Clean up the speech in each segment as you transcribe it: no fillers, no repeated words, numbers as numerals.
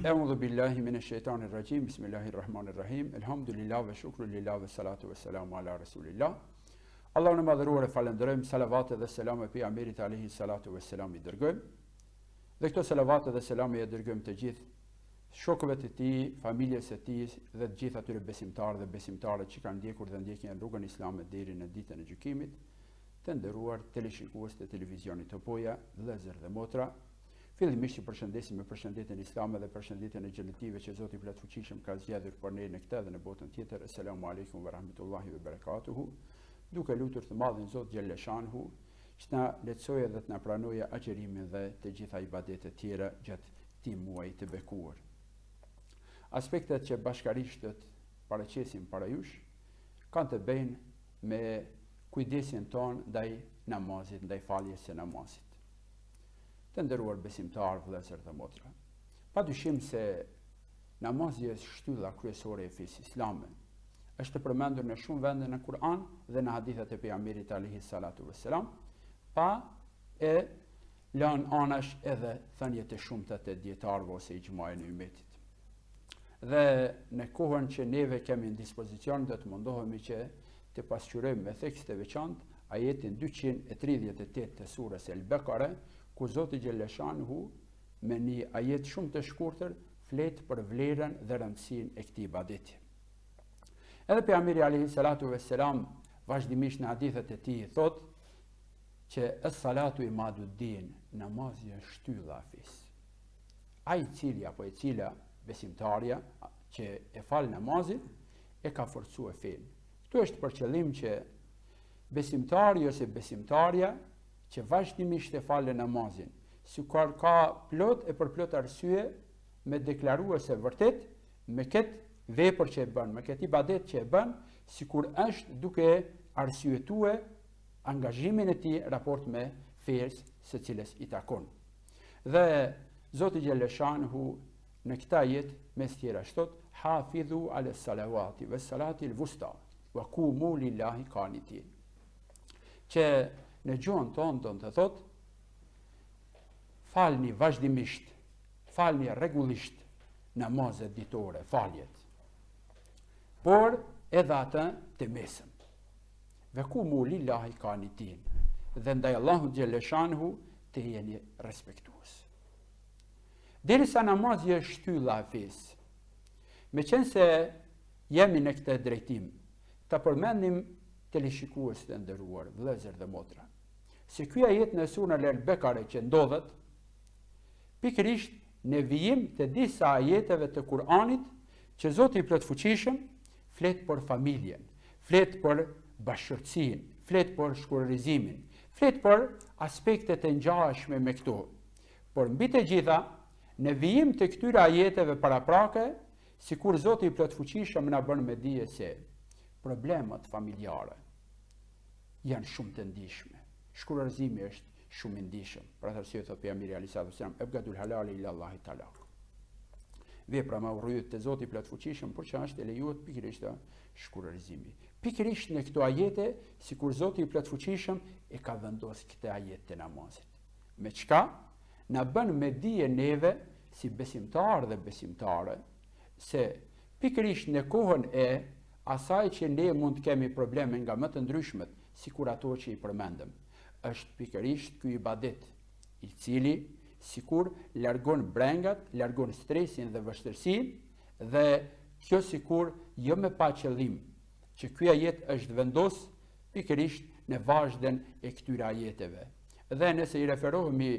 Eudhu billahi minash shaitanir rajim. Bismillahirrahmanirrahim. Elhamdulillah ve shukru lillah ve salatu ve selamu ala rasulillah. Allahun e madhëruar e falenderojmë, salavat dhe selame pejgamberit alayhi salatu ve selam I dërgojmë. Dhe këto salavat dhe selame I dërgojmë të gjithë shokëve të tij, familjes së tij dhe të gjithë atyre besimtarë dhe besimtarët që kanë ndjekur dhe ndjekin rrugën islame deri në ditën e gjykimit. Të nderuar teleshikues të televizionit të Poja, vëllezër dhe motra. Fillimisht I përshëndesim me përshëndetjen islame dhe përshëndetjen e xhenetive që Zoti I Plotfuqishëm ka zgjedhur për ne në këtë dhe në botën tjetër. Asalamu alaykum wa rahmatullahi wa barakatuhu. Duke lutur të madhin Zot xhelle shanhu që na lehtësojë dhe të na pranojë agjërimin dhe të gjitha ibadetet tjera gjatë këtij muaji të bekuar. Aspektet që bashkarisht të paraqesim para jush kanë të bëjnë me kujdesin ton ndaj namazit, ndaj faljes së namazit. Të nderuar besimtarë, vëllezër dhe motra. Padyshim se namazi është shtylla kryesore e fesë islame. Është përmendur në shumë vende në Kur'an dhe në hadithet e pejgamberit alayhi salatu vesselam, pa e lënë anash edhe thënjet e shumta të dietarëve ose ixhmain e ummetit. Dhe në kohën që neve kemi në dispozicion do të mundohemi që të pasqyrojmë me theks të veçantë ajetin 238 të surës El-Bekare, ku Zoti xhelle shanhu me një ajet shumë të shkurtër flet për vlerën dhe rëndësinë e këtij ibadeti. Edhe pejgamberi alayhi salatu vesselam vazhdimisht në hadithet e tij thotë që es-salatu imaduddin, namazi është shtylla e fesë. Ai I cili apo e cila besimtarja që e fal namazin e ka forcuar fen. Këtu është për qëllim që besimtari ose besimtarja që vazhdimisht e falë namazin, sikur ka plot e përplot arsye me deklaruar se vërtet me këtë vepër që e bën, me këtë ibadet që e bën, sikur është duke arsyetuar angazhimin e tij raport me fesë së cilës I takon. Dhe Zoti xhelle shanhu në këtë ajet mes tjera thot: "Hafidhu ala salawati was salati al-wusta wa qumu lillahi qanitin." Që në gjuhën tonë do të thot falni vazhdimisht, falni rregullisht namazet ditore, faljet. Por edhe atë të mesëm. Vekumu lillahi qanitin. Dhe ndaj Allahut xhelle shanhu të jeni respektues. Derisa namazi është shtylla e fesë. Meqense jemi në këtë drejtim, ta përmendim teleshikues të nderuar, vëllezër dhe motra, se ky ajet në surën El-Bekare që ndodhet pikërisht në vijim të disa ajeteve të Kur'anit që Zoti I Plotfuqishëm flet për familjen, flet për bashkësinë, flet për shkurrizimin, flet për aspektet e ngjashme me këto. Por mbi të gjitha, në vijim të këtyre ajeteve paraprake, sikur Zoti I Plotfuqishëm na bën me dije se problemet familjare janë shumë të ndihshme. Shkurrizimi është shumë I ndihshëm. Për atë arsye thot pejgamberi alayhi salatu wasallam: "Ebgadul halal ila Allahi talaq." Vepra me urrëyet të Zotit Plotfuqishëm, por që është e lejuar pikërisht shkurrizimi. Pikërisht në këto ajete, sikur Zoti I Plotfuqishëm e ka vendosur këtë ajet të namazit. Me çka na bën me dije neve si besimtarë dhe besimtare se pikërisht në kohën e asaj që ne mund të kemi probleme nga më të ndryshmet, sikur ato që I përmendëm, është pikërisht ky ibadet, I cili sikur largon brengat, largon stresin dhe vështirësinë, dhe kjo sikur jo me pa qëllim, që ky ajet është vendos pikërisht në vazhden e këtyre ajeteve. Dhe nëse I referohemi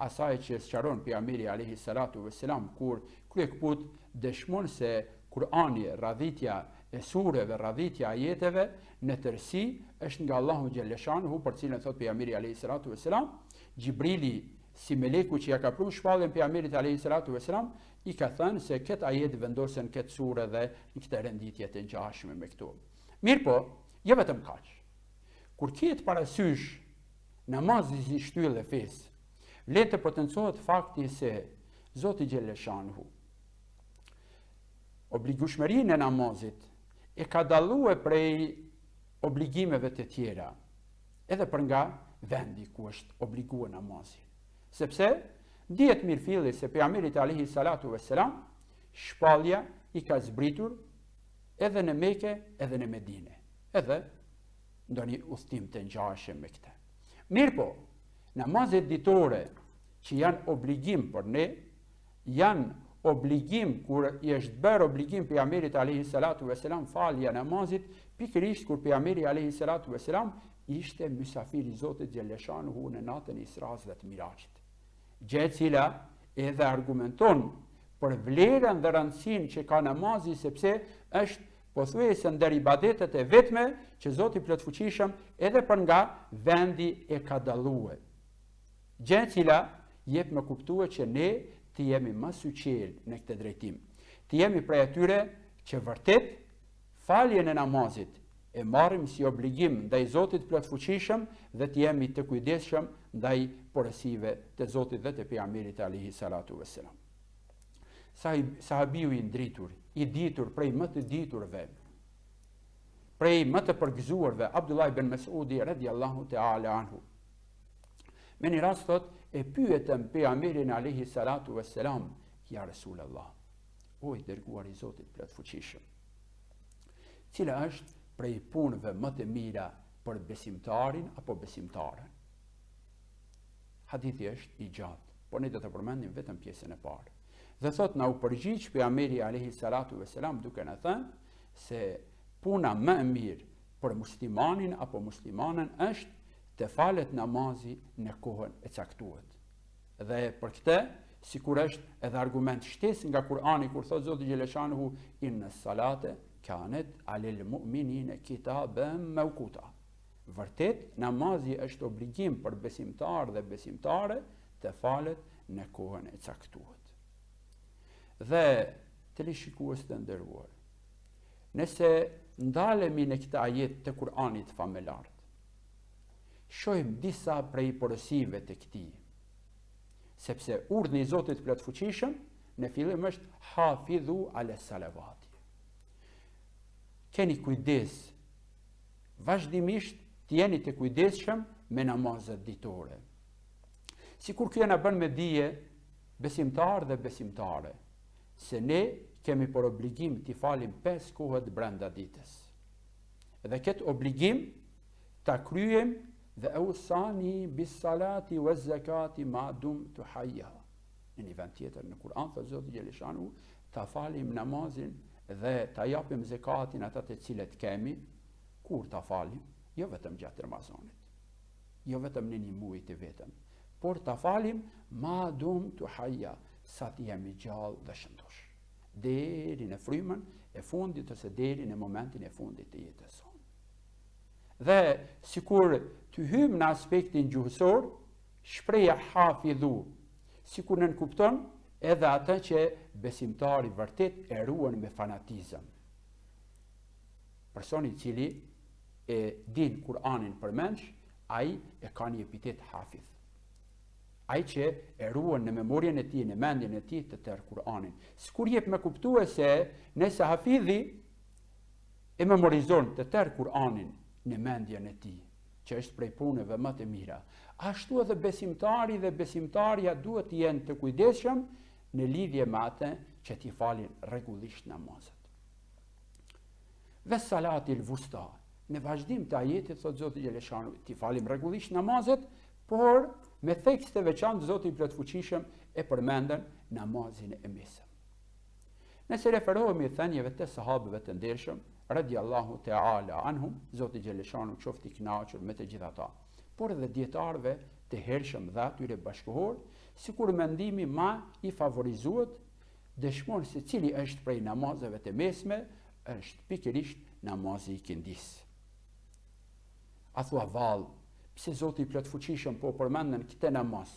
asaj që sqaron pejgamberi alayhi salatu vesselam kur kryekput dëshmon se Kur'ani, radhitja e sureve, radhitja ajeteve në tërësi është nga Allahu xhelle shanhu, për cilën thot pejgamberi alayhi salatu vesselam, Xhibrili si meleku që ja ka pru shpallën pejgamberit alayhi salatu vesselam, I ka thënë se këtë ajet vendosen këtë sure dhe në këtë renditje të ngjashme me këto. Mirë po, jo vetëm kaq. Kur kihet parasysh namazi si shtyllë e fesë, le të potencohet fakti se Zoti xhelle shanhu obligueshmërinë e namazit e ka dalluar prej obligimeve të tjera, edhe për nga vendi ku është obliguar namazi. Sepse dihet mirëfilli se pejgamberi alayhi salatu vesselam shpallja i ka zbritur edhe në Mekë edhe në Medine, edhe ndonjë udhtim të ngjashëm me këtë. Mirë po, namazet ditore që janë obligim për ne, janë obligim kur i është bërë obligim pejgamberit alayhi salatu vesselam falja namazit, pikërisht kur pejgamberi alayhi salatu vesselam ishte mysafir i Zotit xhaleshanuhu në natën e Isras dhe të Miraçit. Gjë e cila edhe argumenton për vlerën dhe rëndësinë që ka namazi, sepse është pothuajse ndër ibadetet e vetme që Zoti plotfuqishëm edhe për nga vendi e ka dalluar. Gjë e cila jep me kuptuar që ne të jemi më suqel në këtë drejtim. Të jemi prej atyre që vërtet faljen e namazit e marrim si obligim ndaj Zotit plotfuqishëm dhe të jemi të kujdesshëm ndaj porosive të Zotit dhe të pejgamberit alayhi salatu vesselam. Sahabiu i ndritur, i ditur prej më të diturve, prej më të përgëzuarve, Abdullah ibn Mas'udi radhiyallahu ta'ala anhu. Me një rast thot, e pyetëm pejgamberin alayhi salatu vesselam, ja Rasulullah, o i dërguar i Zotit plotfuqishëm, cila është prej punëve më të mira për besimtarin apo besimtaren? Hadithi është i gjatë, por ne do të përmendim vetëm pjesën e parë. Dhe thot na u përgjigj pejgamberi alayhi salatu vesselam duke na thënë se puna më e mirë për muslimanin apo muslimanën është të falet namazi në kohën e caktuar. Dhe për këtë, sikur është edhe argument shtesë nga Kurani kur thot Zoti xhaleshanuhu inna salate kanet alel mu'minina kitaban mawquta. Vërtet, namazi është obligim për besimtar dhe besimtare të falet në kohën e caktuar. Dhe teleshikues të nderuar, nëse ndalemi në këtë ajet të Kur'anit famulart, shohim disa prej porosive të këtij, sepse urdhni i Zotit plotfuqishëm në fillim është hafidhu ala salavati. Keni kujdes, vazhdimisht të jeni të kujdesshëm me namazet ditore. Sikur kjo na bën me dije besimtar dhe besimtare, se ne kemi për obligim të falim 5 kohët brenda ditës. Dhe këtë obligim ta kryejm dhe ausani bis salati waz zakati ma dumtu hayya. Në një vend tjetër në Kur'an thot Zoti xhaleshanu ta falim namazin dhe ta japim zakatin ata të cilët kemi, kur ta falim, jo vetëm gjatë Ramazanit, jo vetëm në një muaj të vetëm, por ta falim ma dumtu hayya, sa të jemi gjallë dhe shëndosh, deri në frymën e fundit ose deri në momentin e fundit të jetës sonë. Dhe sikur të hym në aspektin gjuhësor, shpreha hafidhu, sikur nënkupton edhe atë që besimtari vërtet e ruan me fanatizëm. Personi i cili e din Kur'anin përmendsh, ai e ka një epitet hafidh. Ai që e ruan në memorien e tij, në mendjen e tij të tërë Kur'anin. Sikur jep me kuptue se nëse hafidhi e memorizon të tërë Kur'anin në mendjen e tij, që është prej punëve më të mira, ashtu edhe besimtari dhe besimtarja duhet të jenë të kujdesshëm në lidhje me atë që t'i falin rregullisht namazet. Dhe salati l-vusta, në vazhdim të ajetit thot Zoti xhaleshanu, t'i falim rregullisht namazet, por me tekst të veçantë Zoti plotfuqishëm e përmendën namazin e mesëm. Nëse referohemi thënieve të sahabëve të ndershëm radhiyallahu ta'ala anhum, Zoti xhaleshanu qoftë i kënaqur me të gjithë ata, por edhe dietarëve të hershëm dhe atyre bashkëkohor, sikur mendimi ma i favorizuar dëshmon se cili është prej namazeve të mesme, është pikërisht namazi i kindis. A thua vallë, pse Zoti i plotfuqishëm po përmendën këtë namaz?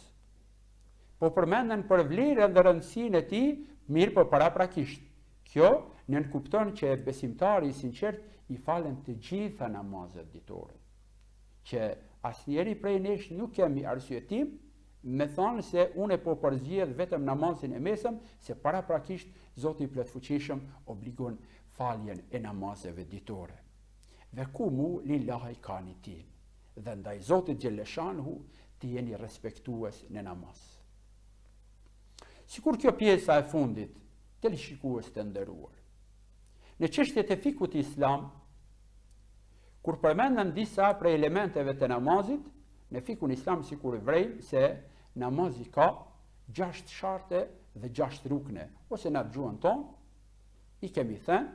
Po përmendën për vlerën dhe rëndësinë e tij, mirë po paraprakisht. Kjo nënkupton që besimtari i sinqert i falen të gjitha namazet ditore. Që asnjëri prej nesh nuk kemi arsyetim me thonë se unë po përzgjedh vetëm namazin e mesëm, se paraprakisht Zoti i plotfuqishëm obligon faljen e namazeve ditore. Dhe ku mu lillahi kani tim, dhe ndaj Zotit xhaleshanuhu të jeni respektues në namaz. Sikur kjo pjesa e fundit teleshikues të nderuar. Në çështjet e fikut islam, kur përmenden disa prej elementeve të namazit, në fikun islam sikur vrejmë se namazi ka 6 sharte dhe 6 rukne, ose në gjuhën tonë, i kemi thënë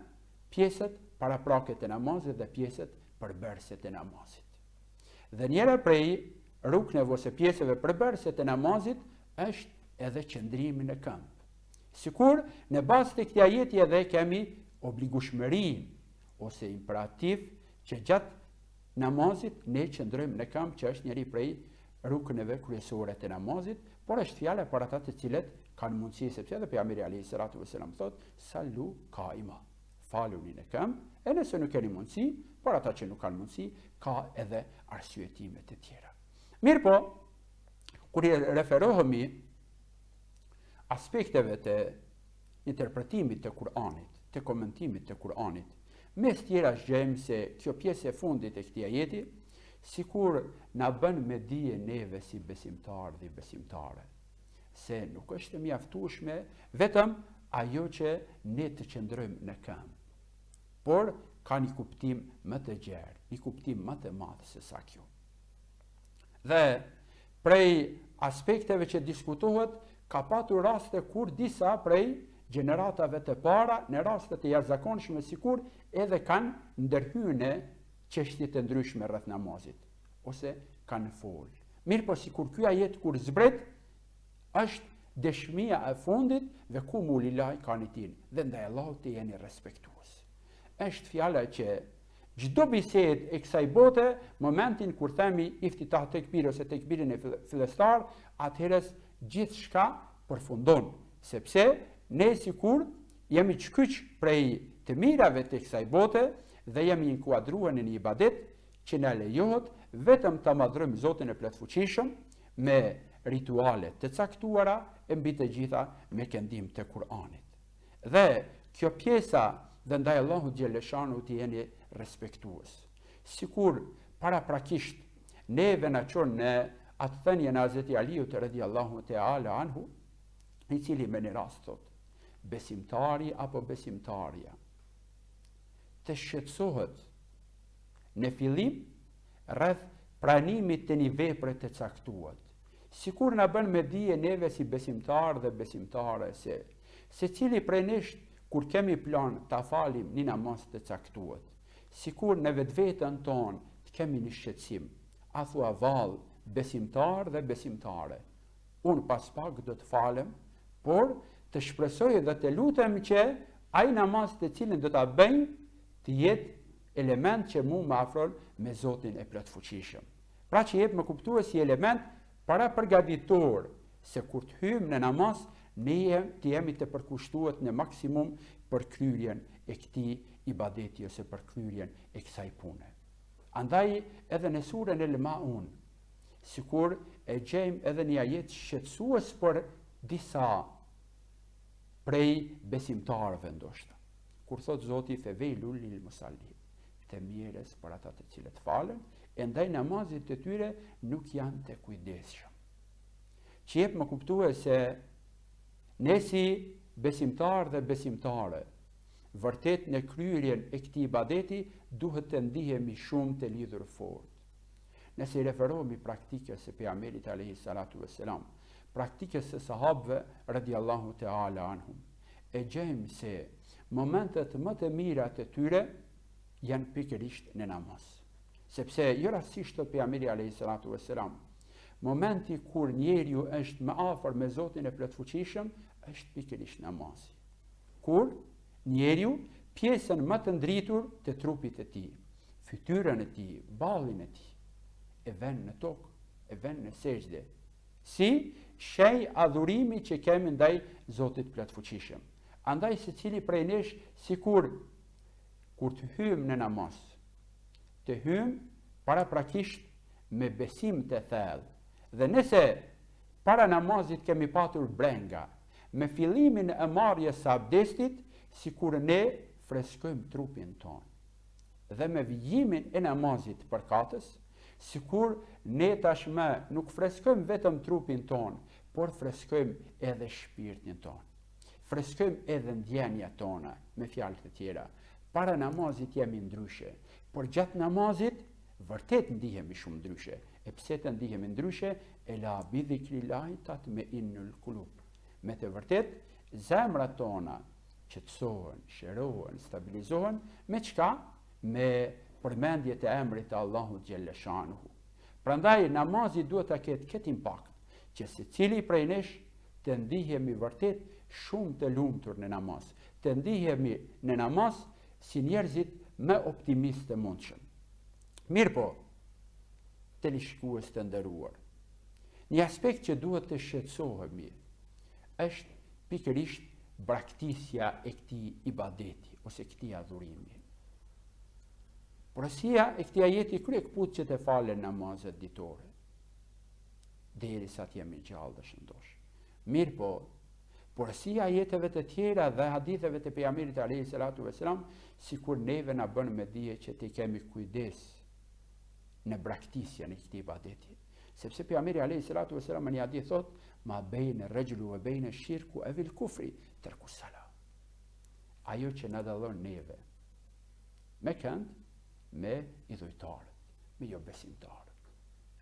pjesët parapraket e namazit dhe pjesët përbërëset e namazit. Dhe njëra prej rukneve ose pjesëve përbërëset e namazit është edhe qëndrimi në këmbë. Sikur në bazë të këtij ajeti edhe kemi obligueshmërinë ose imperativ që gjatë namazit ne qëndrojmë në këmbë, që është njëri prej rukneve kryesore të namazit, por është fjala për ata të cilët kanë mundësi, sepse edhe pejgamberi alayhis salatu vesselam thotë sallu qaima, faluni në këmbë, e nëse nuk keni mundësi, por ata që nuk kanë mundësi, ka edhe arsyetime të tjera. Mirë po, kur i referohemi aspekteve të interpretimit të Kur'anit, të komentimit të Kur'anit, mes tjera gjejmë se kjo pjesë e fundit e këtij ajeti, sikur na bën me dije neve si besimtar dhe besimtare, se nuk është e mjaftueshme vetëm ajo që ne të qëndrojmë në këmbë, por ka një kuptim më të gjerë, një kuptim më të madh se sa kjo. Dhe prej aspekteve që diskutohet, ka patur raste kur disa prej gjeneratave të para, në raste të jashtëzakonshme sikur edhe kanë ndërhyrë në çështje të ndryshme rreth namazit, ose kanë folë. Mirë po sikur ky ajet kur zbret, është dëshmia e fundit dhe ku mulilaj kanitin, dhe ndaj Allahut të jeni respektues. Është fjala që çdo bisedë e kësaj bote, momentin kur themi iftitah tekbir ose tekbirin e fillestar, atëherës gjithçka përfundon, sepse ne sikur jemi çkyç prej të mirave të kësaj bote dhe jemi inkuadruar në një ibadet që na lejohet vetëm ta madhrojmë Zotin e plotfuqishëm me rituale të caktuara e mbi të gjitha me këndim të Kur'anit. Dhe kjo pjesa dhe ndaj Allahut xhaleshanu të jeni respektues. Sikur paraprakisht neve na çon në atë thënie në Hazreti Aliut radhiyallahu ta'ala anhu, i cili me një rast thot, besimtari apo besimtarja të shqetësohet në fillim rreth pranimit të një vepre të caktuar. Sikur na bën me dije neve si besimtar dhe besimtare se secili prej nesh kur kemi plan ta falim një namaz të caktuar, sikur në vetveten tonë të kemi një shqetësim, a thua vallë besimtar dhe besimtare, unë pas pak do të falem, por të shpresoj dhe të lutem që ai namaz të cilin do ta bëjmë të jetë element që mu më afron me Zotin e plotfuqishëm. Pra që jep më kuptue si element para përgatitor se kur të hymë në namaz, ne të jemi të përkushtuar në maksimum për kryerjen e këtij ibadeti ose për kryerjen e kësaj pune. Andaj edhe në surën El-Maun, sikur e gjejmë edhe një ajet shqetësues për disa prej besimtarëve ndoshta. Kur thot Zoti feveilul lil musallin, të mjeres për ata të cilët falen, e ndaj namazit të tyre nuk janë të kujdesshëm. Që jep më kuptue se ne si besimtar dhe besimtare, vërtet në kryerjen e këtij ibadeti duhet të ndihemi shumë të lidhur fort. Nëse i referohemi praktikës së pejgamberit alayhis salatu vesselam, praktikës së sahabëve radhiyallahu ta'ala anhum, e gjejmë se momentet më të mira të tyre janë pikërisht në namaz. Sepse jo rastësisht pejgamberi alayhis salatu vesselam, momenti kur njeriu është më afër me Zotin e plotfuqishëm është pikërisht namazi. Kur njeriu pjesën më të ndritur të trupit të tij, fytyrën e tij, ballin e tij, e vën në tokë, e vën në sejdë, si shej adhurimi që kemi ndaj Zotit plotfuqishëm. Andaj secili prej nesh sikur kur të hymë në namaz, të hymë paraprakisht me besim të thellë. Dhe nëse para namazit kemi patur brenga, me fillimin e marrjes së abdestit, sikur ne freskojmë trupin tonë. Dhe me vijimin e namazit përkatës, sikur ne tashmë nuk freskojmë vetëm trupin tonë, por freskojmë edhe shpirtin tonë. freskojmë edhe ndjenjat tona, me fjalë të tjera. Para namazit jemi ndryshe, por gjatë namazit vërtet ndihemi shumë ndryshe. E pse të ndihemi ndryshe? Ela bi dhikrillahi tatma'innul qulub. Me të vërtet, zemrat tona qetësohen, shërohen, stabilizohen, me çka? Me përmendje të emrit të Allahut xhelle shanuhu. Prandaj namazi duhet ta ketë këtë impakt, që secili prej nesh të ndihemi vërtet shumë të lumtur në namaz, të ndihemi në namaz si njerëzit më optimistë të mundshëm. Mirë po, teleshikues të nderuar, një aspekt që duhet të shqetësohemi është pikërisht braktisja e këtij ibadeti ose këtij adhurimi. Porosia e këtij ajeti krye kput që të falen namazet ditore, derisa të jemi gjallë dhe shëndosh. Mirë po, porosia e ajeteve të tjera dhe haditheve të pejgamberit alayhi salatu vesselam, sikur neve na bën me dije që të kemi kujdes në braktisjen e këtij ibadeti. Sepse pejgamberi alayhi salatu vesselam në një hadith thot: "Ma bejnë rregjulu wa bejnë shirku e vil kufri tarku salat." Ajo që na dallon neve me kënd, me idhujtarët, me jo besimtarët,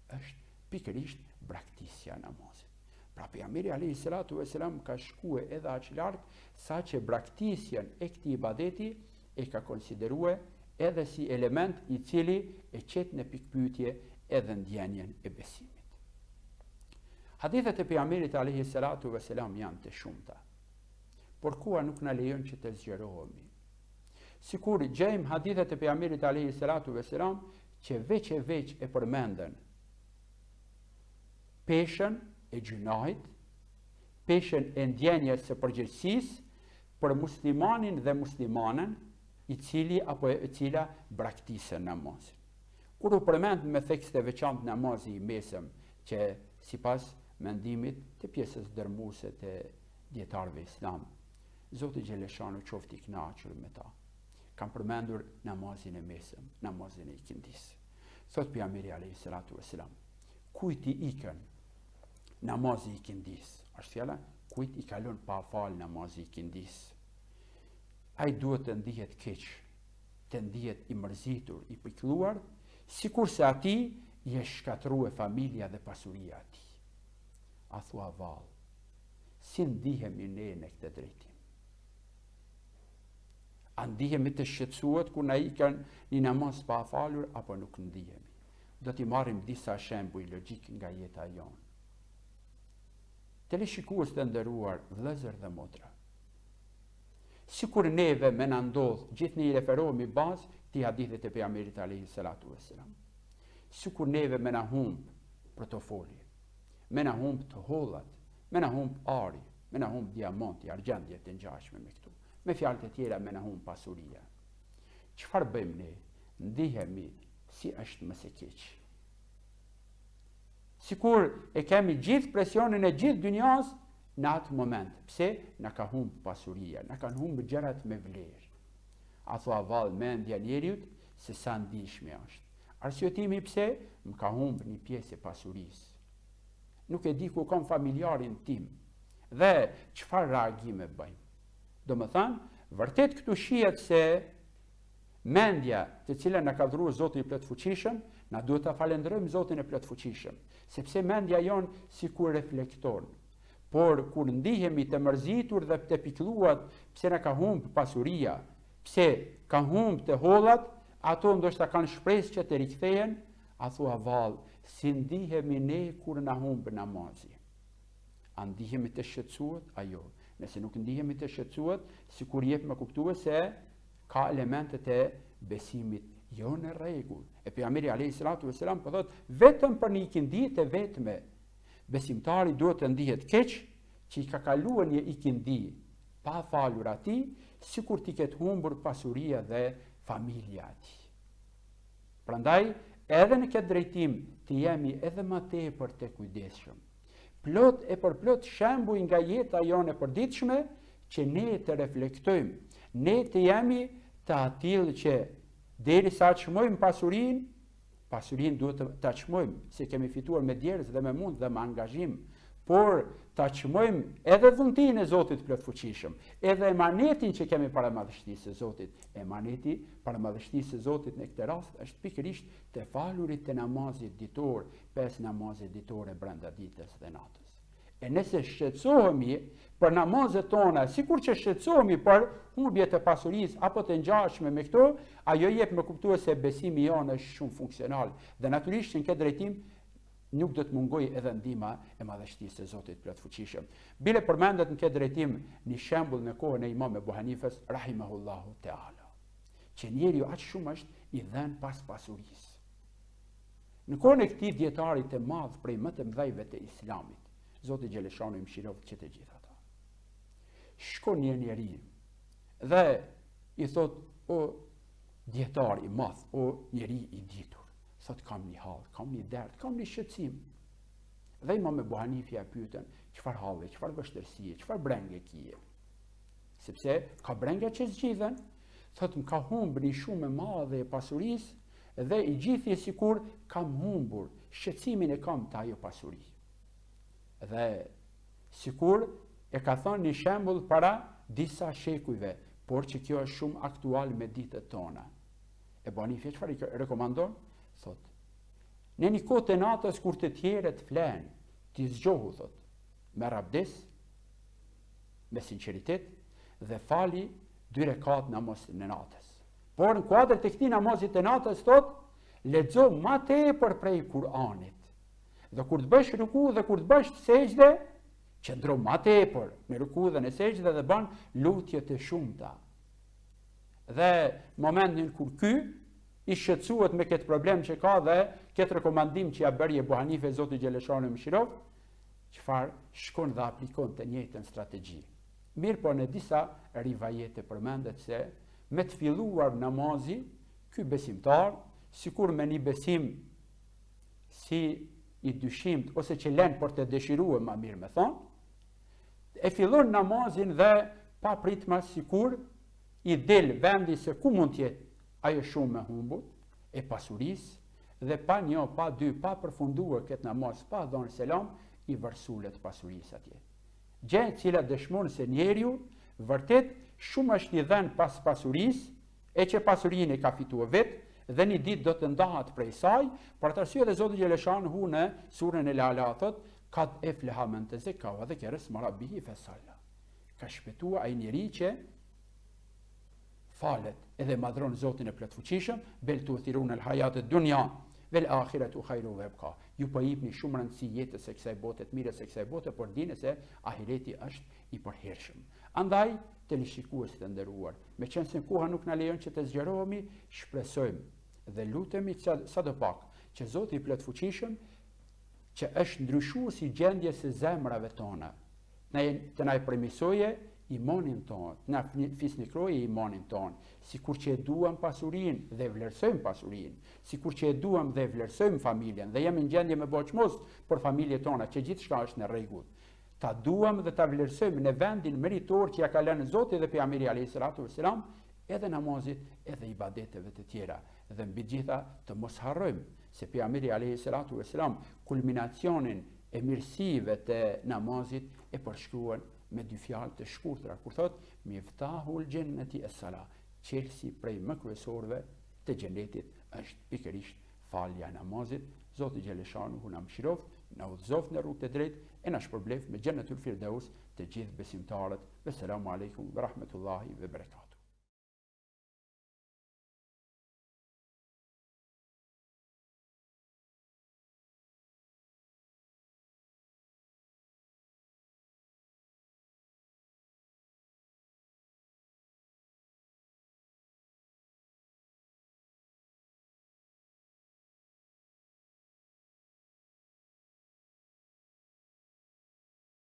është pikërisht braktisja e namazit. Pra pejgamberi alayhi salatu vesselam ka shkuar edhe aq lart sa që braktisjen e këtij ibadeti e ka konsideruar edhe si element i cili e qet në pikpyetje edhe ndjenjen e besimit. Hadithet e pejgamberit alayhi salatu vesselam janë të shumta, por koha nuk na lejon që të zgjerohemi. Sikur gjejmë hadithet e pejgamberit alayhi salatu vesselam që veç e përmenden peshën e gjunahit, peshën e ndjenjes së përgjegjësisë për muslimanin dhe muslimanën i cili apo e cila braktisën namazin. Kur u përmend me tekste veçantë namazi i mesëm, që sipas mendimit të pjesës dërmuese të dietarëve islam, Zoti xheleshanu qoftë i kënaqur me ta, kam përmendur namazin e mesëm, namazin e ikindis. Thot pejgamberi alayhi salatu vesselam: kujt i ikën namazi i ikindis, është fjala, kujt i kalon pa fal namazi i ikindis, ai duhet të ndihet keq, të ndihet i mërzitur, i pikëlluar, sikurse atij i është shkatruar familja dhe pasuria e tij. A thua vallë, si ndihemi ne në këtë drejtim? A ndihemi të shqetësuar kur na ikën një namaz pa falur apo nuk ndihemi? Do t'i marrim disa shembuj logjik nga jeta jonë. Teleshikues të nderuar, vëllezër dhe motra, sikur neve me na ndodh, gjithnjë i referohemi bazë këtij hadithit e pejgamberit alayhi salatu vesselam. Sikur neve me na humb portofoli, me na humb të hollat, me na humb ari, me na humb diamanti, argjendje të ngjashme me këtu. Me fjalë të tjera me na humb pasuria. Çfarë bëjmë ne? Ndihemi si është më së keq. Sikur e kemi gjithë presionin e gjithë dynjas në atë moment. Pse? Na ka humb pasuria, na kanë humb gjërat me vlerë. A thua vallë mendja njeriut se sa ndihshme është. Arsyetimi pse? Më ka humb një pjesë e pasurisë. Nuk e di ku kam familjarin tim dhe çfarë reagime bëjmë. Do më thanë, vërtet këtu shihet se mendja të cilën na ka dhuruar Zoti i plotfuqishëm, na duhet ta falenderojmë Zotin e plotfuqishëm, sepse mendja jon sikur reflekton. Por kur ndihemi të mërzitur dhe të pikëlluar pse na ka humb pasuria, pse ka humb të hollat, ato ndoshta kanë shpresë që të rikthehen, a thua vallë, si ndihemi ne kur na humb namazi? A ndihemi të shqetësuar? Ajo. Nëse nuk ndihemi të shqetësuar, sikur jep më kuptues se ka elementet e besimit jo në rregull. E pejgamberi alayhi salatu vesselam po thot, vetëm për një ikindi të vetme, besimtari duhet të ndihet keq që i ka kaluar një ikindi pa falur atij, sikur t'i ketë humbur pasuria dhe familja e tij. Prandaj, edhe në këtë drejtim të jemi edhe më tepër të kujdesshëm. Plot e përplot shembuj nga jeta jonë e përditshme që ne të reflektojmë, ne të jemi të atill që derisa çmojmë pasurinë duhet ta çmojmë, se kemi fituar me djerës dhe me mund dhe me angazhim, por ta çmojmë edhe dhuntin e Zotit plotfuqishëm, edhe emanetin që kemi para madhështisë së Zotit. Emaneti para madhështisë së Zotit në këtë rast është pikërisht të falurit të namazit ditor, 5 namazet ditore brenda ditës dhe natës. E nëse shqetësohemi për namazet tona, sikur që shqetësohemi për humbjet e pasurisë apo të ngjashme me këto, ajo jep me kuptues se besimi jonë është shumë funksional dhe natyrisht në këtë drejtim nuk do të mungoj edhe ndihma e madhështisë së Zotit plotfuqishëm. Bile përmendet në këtë drejtim një shembull në kohën e Imam Ebu Hanifes rahimahullahu teala, që njeriu aq shumë është i dhënë pas pasurisë. Në kohën e këtij dietarit të madh prej më të mëdhejve të Islamit, Zoti Gjeleshanu i mëshiroft që të gjithë ata. Shkon një njeri dhe i thot, o dietar i madh, o njeri i ditur, thot kam një hall, kam një dert, kam një shqetësim. Dhe Imam Ebu Hanifja pyetën, çfarë halli, çfarë vështirësie, çfarë brenge kije? Sepse ka brenga që zgjidhen, thot më ka humbur një shumë e madhe e pasurisë dhe i gjithë sikur kam humbur shqetësimin e kam të ajo pasuri. Dhe sikur e ka thënë një shembull para disa shekujve, por që kjo është shumë aktual me ditët tona. Ebu Hanifja çfarë i rekomandon? Thot, në një kohë të natës kur të tjerët flenë, ti zgjohu, thot, merr abdes, me sinqeritet dhe fali 2 rekat namazin e natës. Por në kuadër të këtij namazit të natës, thot, lexo më tepër prej Kur'anit. Dhe kur të bësh ruku dhe kur të bësh sejdë, qëndro më tepër me ruku dhe në sejdë dhe bën lutje të shumta. Dhe momentin kur ky i shqetësuhet me këtë problem që ka dhe këtë rekomandim që ja bëri Ebu Hanife Zoti Gjeleshanu i mëshiroft, çfarë shkon dhe aplikon të njëjtën strategji. Mirë po në disa rivajete përmendet se me të filluar namazi, ky besimtar, sikur me një besim si i dyshimt ose që lën për të dëshiruar më mirë me thonë, e fillon namazin dhe pa pritma sikur i del vendi se ku mund të jetë ajo shumë me humbur e pasurisë dhe pa një, pa dy, pa përfunduar këtë namaz, pa dhënë selam, i vërsulet pasurisë atje. Gjë e cila dëshmon se njeriu vërtet shumë është i dhënë pas pasurisë e që pasurinë e ka fituar vetë dhe një ditë do të ndahet prej saj, për të arsye dhe Zoti Gjeleshanu në surën e Lala thot, kad efleha men tezekka dhe keres marabihi fesalla. Ka shpëtuar ai njeri që falet edhe madhron Zotin e plotfuqishëm, bel tu'thiruna al-hayat ad-dunya wal akhiratu khairu wa abqa. Ju po jepni shumë rëndësi jetës së kësaj bote, të mirës së kësaj bote, por dini se ahireti është i përhershëm. Andaj të shikues të nderuar, meqense koha nuk na lejon që të zgjerohemi, shpresojmë dhe lutemi sadopak që Zoti i plotfuqishëm, që është ndryshuesi i gjendjes së zemrave tona, të na përmirësojë imanin tonë, të na fisnikroje imanin tonë, sikur që e duam pasurinë dhe vlerësojmë pasurinë, sikur që e duam dhe vlerësojmë familjen dhe jemi në gjendje me boçmos për familjet tona, që gjithçka është në rregull. Ta duam dhe ta vlerësojmë në vendin meritor që ja ka lënë Zoti dhe pejgamberi alayhis salatu vesselam, edhe namazit, edhe ibadeteve të tjera. Dhe mbi gjitha të mos harrojmë se pejgamberi alayhis salatu vesselam kulminacionin e mirësive të namazit e përshkruan me 2 fjalë të shkurtra, kur thot miftahul jannati as-sala, çelësi prej më kryesorëve të xhenetit është pikërisht falja e namazit. Zoti Gjeleshanu na mëshiroft, na udhëzoft në rrugë të drejtë e na shpërbleft me xhenetul firdaus të gjithë besimtarët. Selamun alejkum ve rahmetullahi ve berekatuh.